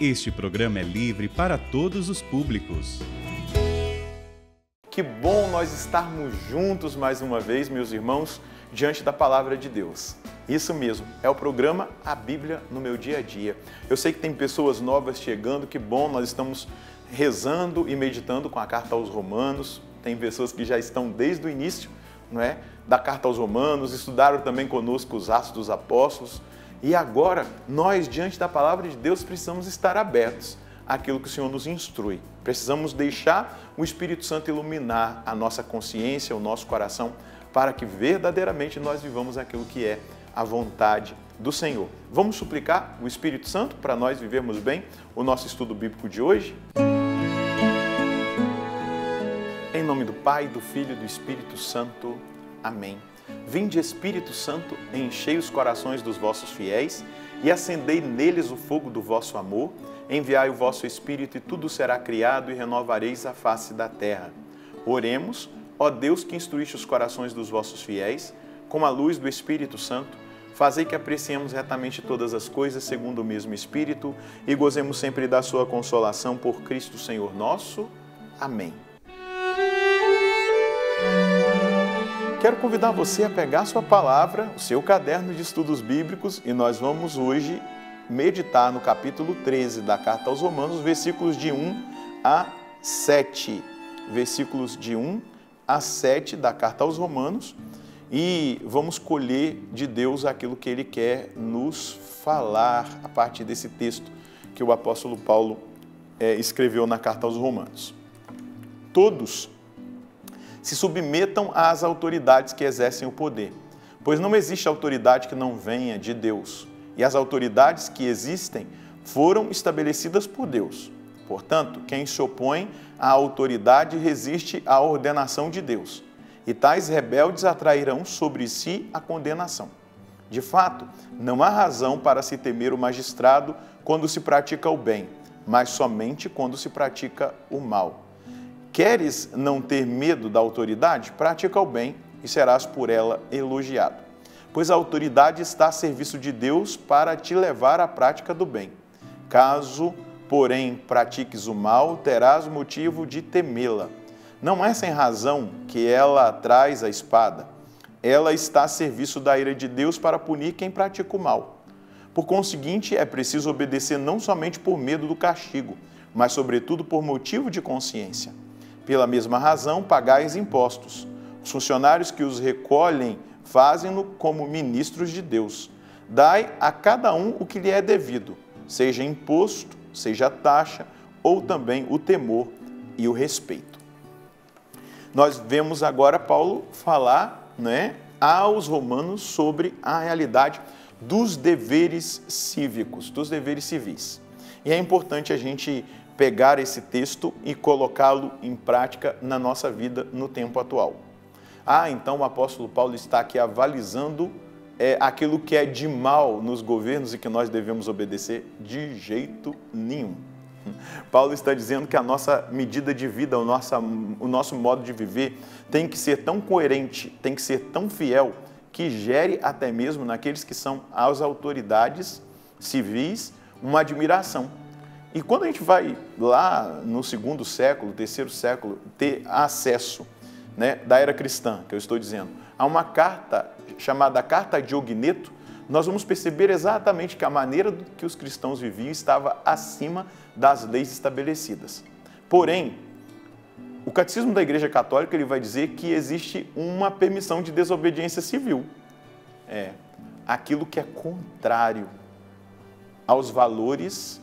Este programa é livre para todos os públicos. Que bom nós estarmos juntos mais uma vez, meus irmãos, diante da Palavra de Deus. Isso mesmo, é o programa A Bíblia no Meu Dia a Dia. Eu sei que tem pessoas novas chegando, que bom, nós estamos rezando e meditando com a Carta aos Romanos. Tem pessoas que já estão desde o início, não é, da Carta aos Romanos, estudaram também conosco os Atos dos Apóstolos. E agora, nós, diante da Palavra de Deus, precisamos estar abertos àquilo que o Senhor nos instrui. Precisamos deixar o Espírito Santo iluminar a nossa consciência, o nosso coração, para que verdadeiramente nós vivamos aquilo que é a vontade do Senhor. Vamos suplicar o Espírito Santo para nós vivermos bem o nosso estudo bíblico de hoje? Em nome do Pai, do Filho e do Espírito Santo. Amém. Vinde, Espírito Santo, enchei os corações dos vossos fiéis e acendei neles o fogo do vosso amor. Enviai o vosso Espírito e tudo será criado e renovareis a face da terra. Oremos, ó Deus que instruíste os corações dos vossos fiéis, com a luz do Espírito Santo, fazei que apreciemos retamente todas as coisas segundo o mesmo Espírito e gozemos sempre da sua consolação por Cristo Senhor nosso. Amém. Quero convidar você a pegar a sua palavra, o seu caderno de estudos bíblicos, e nós vamos hoje meditar no capítulo 13 da Carta aos Romanos, versículos de 1 a 7. Versículos de 1 a 7 da Carta aos Romanos, e vamos colher de Deus aquilo que Ele quer nos falar a partir desse texto que o apóstolo Paulo escreveu na Carta aos Romanos. Todos se submetam às autoridades que exercem o poder, pois não existe autoridade que não venha de Deus, e as autoridades que existem foram estabelecidas por Deus. Portanto, quem se opõe à autoridade resiste à ordenação de Deus, e tais rebeldes atrairão sobre si a condenação. De fato, não há razão para se temer o magistrado quando se pratica o bem, mas somente quando se pratica o mal. Queres não ter medo da autoridade? Pratica o bem e serás por ela elogiado. Pois a autoridade está a serviço de Deus para te levar à prática do bem. Caso, porém, pratiques o mal, terás motivo de temê-la. Não é sem razão que ela traz a espada. Ela está a serviço da ira de Deus para punir quem pratica o mal. Por conseguinte, é preciso obedecer não somente por medo do castigo, mas sobretudo por motivo de consciência. Pela mesma razão, pagais impostos. Os funcionários que os recolhem fazem-no como ministros de Deus. Dai a cada um o que lhe é devido, seja imposto, seja taxa, ou também o temor e o respeito. Nós vemos agora Paulo falar, aos romanos sobre a realidade dos deveres cívicos, dos deveres civis. E é importante a gente pegar esse texto e colocá-lo em prática na nossa vida no tempo atual. Então o apóstolo Paulo está aqui avalizando aquilo que é de mal nos governos e que nós devemos obedecer? De jeito nenhum. Paulo está dizendo que a nossa medida de vida, o nosso modo de viver tem que ser tão coerente, tem que ser tão fiel, que gere até mesmo naqueles que são as autoridades civis uma admiração. E quando a gente vai lá no segundo século, terceiro século, ter acesso da era cristã, que eu estou dizendo, a uma carta chamada Carta de Ogneto, nós vamos perceber exatamente que a maneira que os cristãos viviam estava acima das leis estabelecidas. Porém, o Catecismo da Igreja Católica ele vai dizer que existe uma permissão de desobediência civil. Aquilo que é contrário aos valores,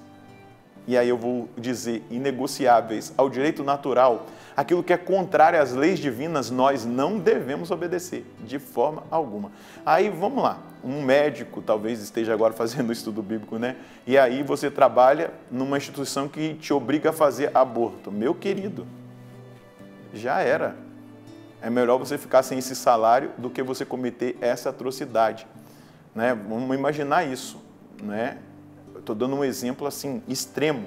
e aí eu vou dizer inegociáveis, ao direito natural, aquilo que é contrário às leis divinas, nós não devemos obedecer, de forma alguma. Aí, vamos lá, um médico talvez esteja agora fazendo estudo bíblico, E aí você trabalha numa instituição que te obriga a fazer aborto. Meu querido, já era. É melhor você ficar sem esse salário do que você cometer essa atrocidade, Vamos imaginar isso, Estou dando um exemplo assim, extremo,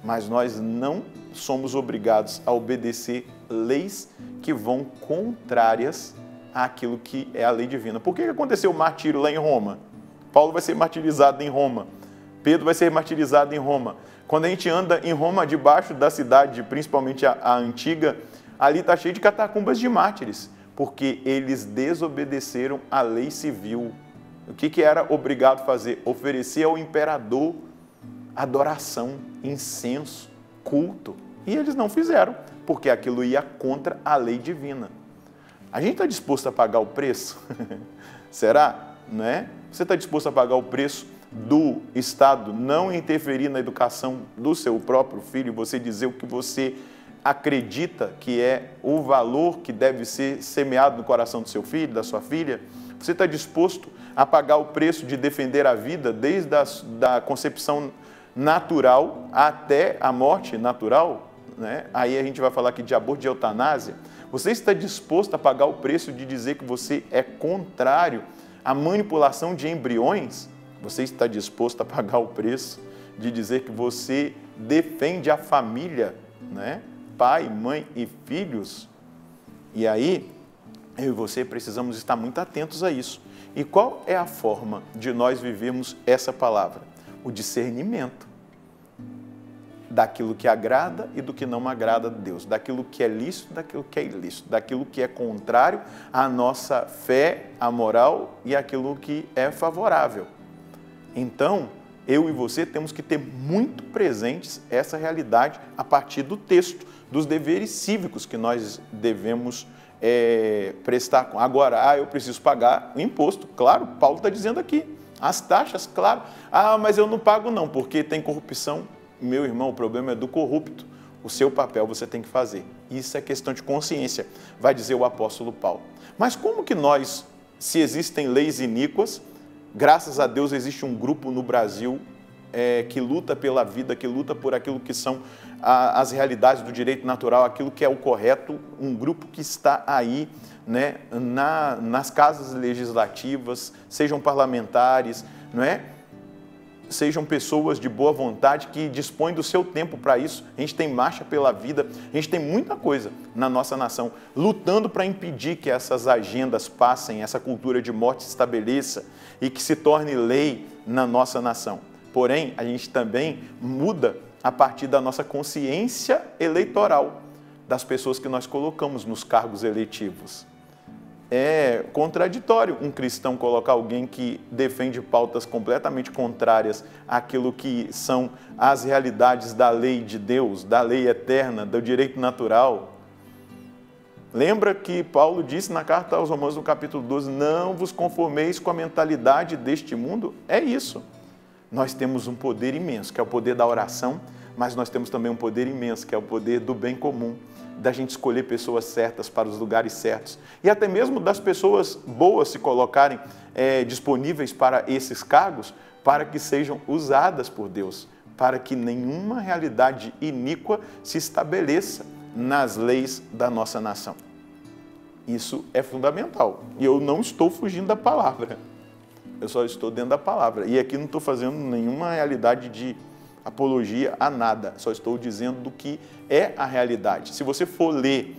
mas nós não somos obrigados a obedecer leis que vão contrárias àquilo que é a lei divina. Por que aconteceu o martírio lá em Roma? Paulo vai ser martirizado em Roma. Pedro vai ser martirizado em Roma. Quando a gente anda em Roma, debaixo da cidade, principalmente a antiga, ali está cheio de catacumbas de mártires, porque eles desobedeceram à lei civil. O que era obrigado a fazer? Oferecer ao imperador adoração, incenso, culto. E eles não fizeram, porque aquilo ia contra a lei divina. A gente está disposto a pagar o preço? Será? Não é? Você está disposto a pagar o preço do Estado não interferir na educação do seu próprio filho, você dizer o que você acredita que é o valor que deve ser semeado no coração do seu filho, da sua filha? Você está disposto a pagar o preço de defender a vida desde a concepção natural até a morte natural? Né? Aí a gente vai falar aqui de aborto, de eutanásia. Você está disposto a pagar o preço de dizer que você é contrário à manipulação de embriões? Você está disposto a pagar o preço de dizer que você defende a família, né? Pai, mãe e filhos? E aí, eu e você precisamos estar muito atentos a isso. E qual é a forma de nós vivermos essa palavra? O discernimento daquilo que agrada e do que não agrada a Deus, daquilo que é lícito, daquilo que é ilícito, daquilo que é contrário à nossa fé, à moral e aquilo que é favorável. Então, eu e você temos que ter muito presentes essa realidade a partir do texto, dos deveres cívicos que nós devemos prestar. Agora, eu preciso pagar o imposto. Claro, Paulo está dizendo aqui. As taxas, claro. Mas eu não pago não, porque tem corrupção. Meu irmão, o problema é do corrupto. O seu papel você tem que fazer. Isso é questão de consciência, vai dizer o apóstolo Paulo. Mas como que nós, se existem leis iníquas, graças a Deus existe um grupo no Brasil que luta pela vida, que luta por aquilo que são as realidades do direito natural, aquilo que é o correto, um grupo que está aí, né, nas casas legislativas, sejam parlamentares, não é? Sejam pessoas de boa vontade que dispõem do seu tempo para isso. A gente tem Marcha pela Vida, a gente tem muita coisa na nossa nação, lutando para impedir que essas agendas passem, essa cultura de morte se estabeleça e que se torne lei na nossa nação. Porém, a gente também muda a partir da nossa consciência eleitoral, das pessoas que nós colocamos nos cargos eletivos. É contraditório um cristão colocar alguém que defende pautas completamente contrárias àquilo que são as realidades da lei de Deus, da lei eterna, do direito natural. Lembra que Paulo disse na carta aos Romanos, no capítulo 12, não vos conformeis com a mentalidade deste mundo? É isso. Nós temos um poder imenso, que é o poder da oração, mas nós temos também um poder imenso, que é o poder do bem comum, da gente escolher pessoas certas para os lugares certos e até mesmo das pessoas boas se colocarem disponíveis para esses cargos, para que sejam usadas por Deus, para que nenhuma realidade iníqua se estabeleça nas leis da nossa nação. Isso é fundamental e eu não estou fugindo da palavra, eu só estou dentro da palavra e aqui não estou fazendo nenhuma realidade de apologia a nada, só estou dizendo do que é a realidade. Se você for ler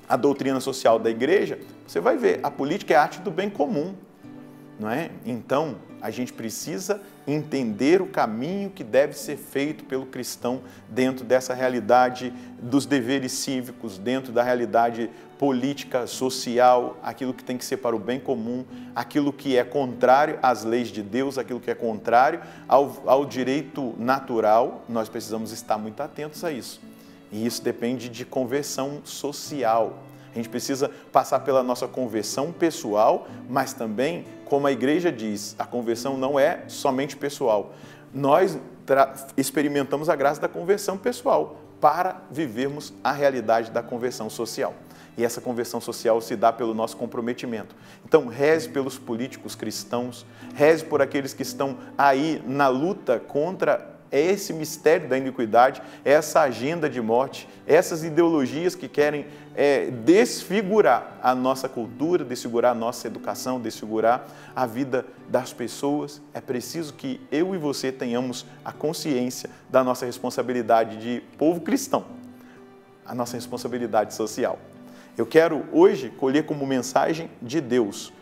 a doutrina social da igreja, você vai ver, a política é a arte do bem comum, não é? Então, a gente precisa entender o caminho que deve ser feito pelo cristão dentro dessa realidade dos deveres cívicos, dentro da realidade política, social, aquilo que tem que ser para o bem comum, aquilo que é contrário às leis de Deus, aquilo que é contrário ao direito natural, nós precisamos estar muito atentos a isso. E isso depende de conversão social. A gente precisa passar pela nossa conversão pessoal, mas também, como a igreja diz, a conversão não é somente pessoal. Nós experimentamos a graça da conversão pessoal para vivermos a realidade da conversão social. E essa conversão social se dá pelo nosso comprometimento. Então, reze pelos políticos cristãos, reze por aqueles que estão aí na luta contra esse mistério da iniquidade, essa agenda de morte, essas ideologias que querem desfigurar a nossa cultura, desfigurar a nossa educação, desfigurar a vida das pessoas. É preciso que eu e você tenhamos a consciência da nossa responsabilidade de povo cristão, a nossa responsabilidade social. Eu quero hoje colher como mensagem de Deus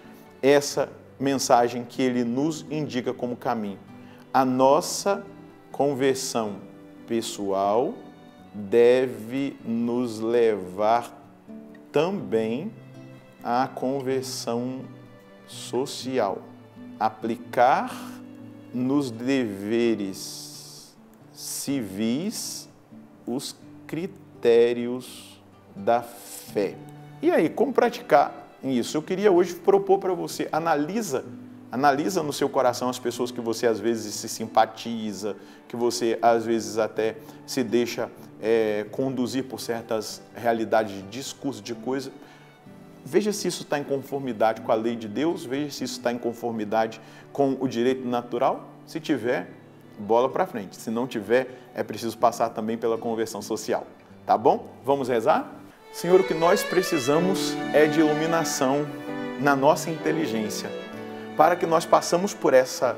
essa mensagem que Ele nos indica como caminho. A nossa conversão pessoal deve nos levar também à conversão social. Aplicar nos deveres civis os critérios da fé. E aí, como praticar isso? Eu queria hoje propor para você, analisa no seu coração as pessoas que você às vezes se simpatiza, que você às vezes até se deixa conduzir por certas realidades de discurso, de coisa. Veja se isso está em conformidade com a lei de Deus, veja se isso está em conformidade com o direito natural. Se tiver, bola para frente. Se não tiver, é preciso passar também pela conversão social. Tá bom? Vamos rezar? Senhor, o que nós precisamos é de iluminação na nossa inteligência, para que nós passemos por essa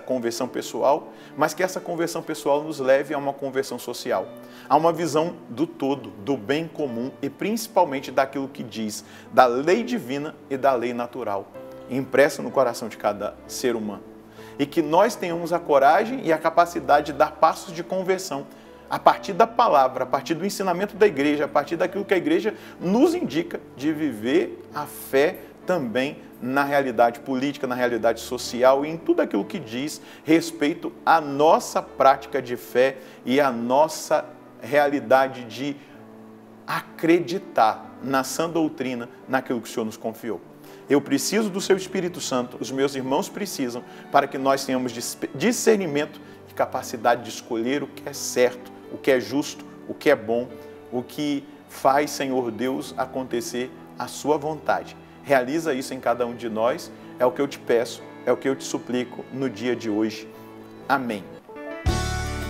conversão pessoal, mas que essa conversão pessoal nos leve a uma conversão social, a uma visão do todo, do bem comum e principalmente daquilo que diz da lei divina e da lei natural, impressa no coração de cada ser humano. E que nós tenhamos a coragem e a capacidade de dar passos de conversão, a partir da palavra, a partir do ensinamento da igreja, a partir daquilo que a igreja nos indica de viver a fé também na realidade política, na realidade social e em tudo aquilo que diz respeito à nossa prática de fé e à nossa realidade de acreditar na sã doutrina, naquilo que o Senhor nos confiou. Eu preciso do Seu Espírito Santo, os meus irmãos precisam, para que nós tenhamos discernimento e capacidade de escolher o que é certo, o que é justo, o que é bom, o que faz, Senhor Deus, acontecer a Sua vontade. Realiza isso em cada um de nós, é o que eu te peço, é o que eu te suplico no dia de hoje. Amém.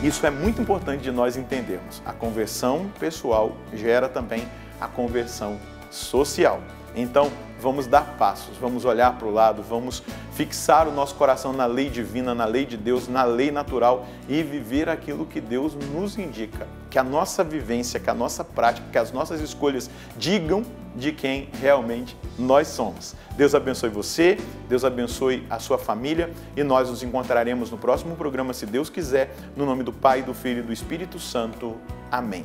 Isso é muito importante de nós entendermos. A conversão pessoal gera também a conversão social. Então, vamos dar passos, vamos olhar para o lado, vamos fixar o nosso coração na lei divina, na lei de Deus, na lei natural e viver aquilo que Deus nos indica. Que a nossa vivência, que a nossa prática, que as nossas escolhas digam de quem realmente nós somos. Deus abençoe você, Deus abençoe a sua família e nós nos encontraremos no próximo programa, se Deus quiser, no nome do Pai, do Filho e do Espírito Santo. Amém.